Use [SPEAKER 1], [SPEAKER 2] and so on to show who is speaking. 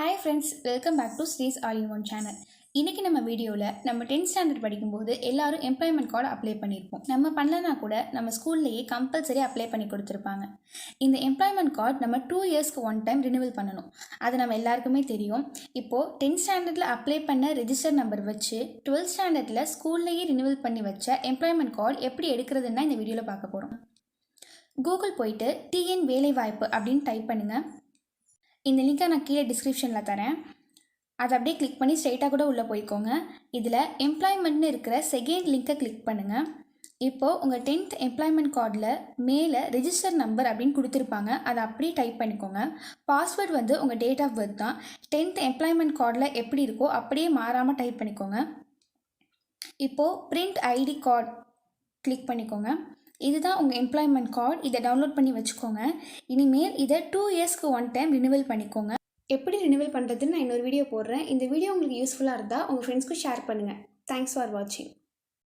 [SPEAKER 1] Hi friends, welcome back to Sri's All-in-One channel. இன்றைக்கி நம்ம வீடியோவில் நம்ம 10th ஸ்டாண்டர்ட் படிக்கும்போது எல்லாரும் எம்ப்ளாய்மெண்ட் கார்டு அப்ளை பண்ணியிருப்போம். நம்ம பண்ணலனா கூட நம்ம ஸ்கூல்லையே கம்பல்சரி அப்ளை பண்ணி கொடுத்துருப்பாங்க. இந்த எம்ப்ளாய்மெண்ட் கார்டு நம்ம 2 இயர்ஸ்க்கு ஒன் டைம் ரினிவல் பண்ணணும். அது நம்ம எல்லாருக்குமே தெரியும். இப்போது 10th ஸ்டாண்டர்டில் அப்ளை பண்ண ரெஜிஸ்டர் நம்பர் வச்சு 12th ஸ்டாண்டர்டில் ஸ்கூல்லையே ரினிவல் பண்ணி வச்ச எம்ப்ளாய்மெண்ட் கார்டு எப்படி எடுக்கிறதுன்னா இந்த வீடியோவில் பார்க்க போகிறோம். கூகுள் போயிட்டு டிஎன் வேலைவாய்ப்பு அப்படின்னு டைப் பண்ணுங்கள். இந்த லிங்கை நான் கீழே டிஸ்கிரிப்ஷனில் தரேன். அதை அப்படியே கிளிக் பண்ணி ஸ்ட்ரைட்டாக கூட உள்ளே போய்க்கோங்க. இதில் எம்ப்ளாய்மெண்ட்னு இருக்கிற செகண்ட் லிங்கை கிளிக் பண்ணுங்கள். இப்போது உங்கள் 10th எம்ப்ளாய்மெண்ட் கார்டில் மேலே ரெஜிஸ்டர் நம்பர் அப்படின்னு கொடுத்துருப்பாங்க. அதை அப்படியே டைப் பண்ணிக்கோங்க. பாஸ்வேர்டு வந்து உங்கள் டேட் ஆஃப் பர்த் தான். 10th எம்ப்ளாய்மெண்ட் கார்டில் எப்படி இருக்கோ அப்படியே மாறாமல் டைப் பண்ணிக்கோங்க. இப்போது பிரிண்ட் ஐடி கார்டு கிளிக் பண்ணிக்கோங்க. இதுதான் உங்கள் எம்ப்ளாய்மெண்ட் கார்டு. இதை டவுன்லோட் பண்ணி வச்சுக்கோங்க. இனிமேல் இதை 2 இயர்ஸ்க்கு ஒன் டைம் ரினிவல் பண்ணிக்கோங்க. எப்படி ரினிவல் பண்ணுறதுன்னு நான் இன்னொரு வீடியோ போடுறேன். இந்த வீடியோ உங்களுக்கு யூஸ்ஃபுல்லாக இருந்தால் உங்கள் ஃப்ரெண்ட்ஸ்க்கு ஷேர் பண்ணுங்கள். தேங்க்ஸ் ஃபார் வாட்சிங்.